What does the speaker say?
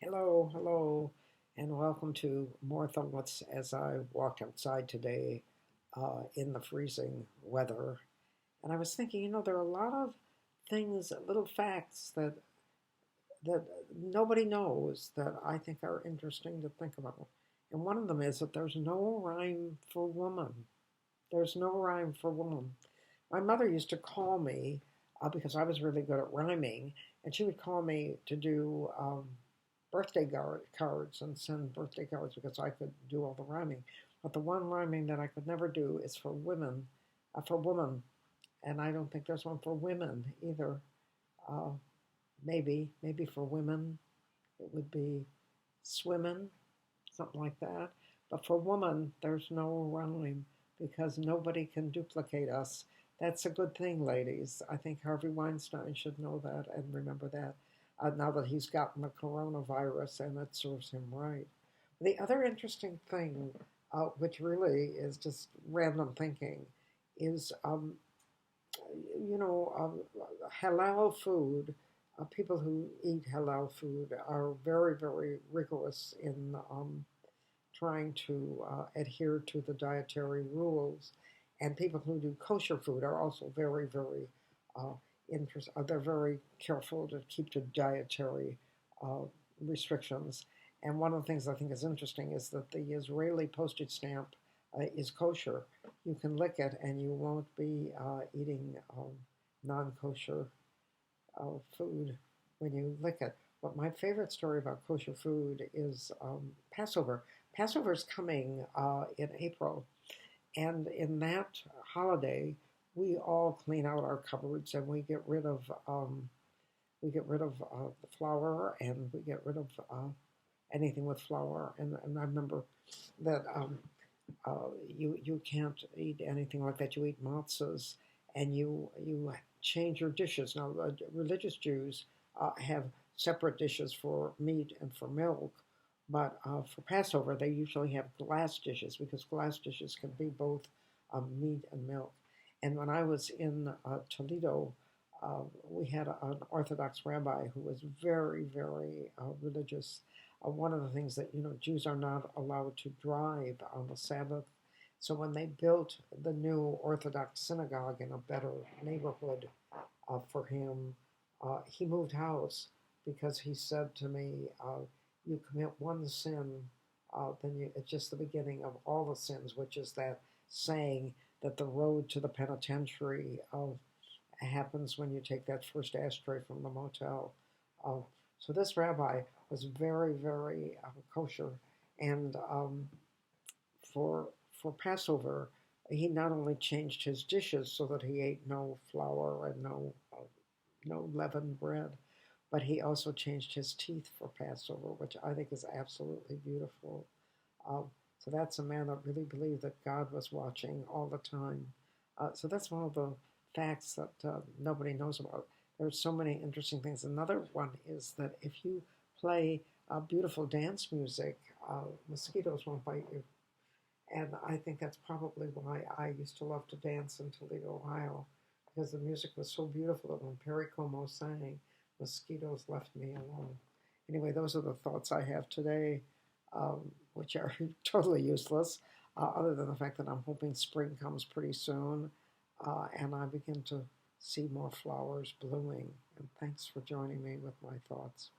Hello, hello, and welcome to More Thoughts as I walked outside today in the freezing weather. And I was thinking, there are a lot of things, little facts that nobody knows that I think are interesting to think about. And one of them is that there's no rhyme for woman. There's no rhyme for woman. My mother used to call me because I was really good at rhyming, and she would call me to do birthday cards and send birthday cards because I could do all the rhyming. But the one rhyming that I could never do is for women, for woman, and I don't think there's one for women either. Uh, maybe for women it would be swimming, something like that. But for woman, there's no rhyme because nobody can duplicate us. That's a good thing, ladies. I think Harvey Weinstein should know that and remember that now that he's gotten the coronavirus and it serves him right. The other interesting thing, which really is just random thinking, is halal food. People who eat halal food are very, very rigorous in trying to adhere to the dietary rules. And people who do kosher food are also very, very they're very careful to keep to dietary uh, restrictions. And one of the things I think is interesting is that the Israeli postage stamp is kosher. You can lick it and you won't be eating non-kosher food when you lick it. But my favorite story about kosher food is Passover. Passover is coming in April, and in that holiday, we all clean out our cupboards and we get rid of the flour and we get rid of anything with flour. And I remember that you can't eat anything like that. You eat matzahs and you change your dishes. Now, religious Jews have separate dishes for meat and for milk, but for Passover they usually have glass dishes because glass dishes can be both meat and milk. And when I was in Toledo, we had an Orthodox rabbi who was very, very religious. One of the things that Jews are not allowed to drive on the Sabbath. So when they built the new Orthodox synagogue in a better neighborhood for him, he moved house because he said to me, "You commit one sin, it's just the beginning of all the sins," which is that saying that the road to the penitentiary happens when you take that first ashtray from the motel. Uh, so this rabbi was very, very kosher, and for Passover, he not only changed his dishes so that he ate no flour and no leavened bread, but he also changed his teeth for Passover, which I think is absolutely beautiful. Uh, so that's a man that really believed that God was watching all the time. So that's one of the facts that nobody knows about. There's so many interesting things. Another one is that if you play beautiful dance music, mosquitoes won't bite you. And I think that's probably why I used to love to dance in Toledo, Ohio, because the music was so beautiful that when Perry Como sang, mosquitoes left me alone. Anyway, those are the thoughts I have today, which are totally useless, other than the fact that I'm hoping spring comes pretty soon and I begin to see more flowers blooming. And thanks for joining me with my thoughts.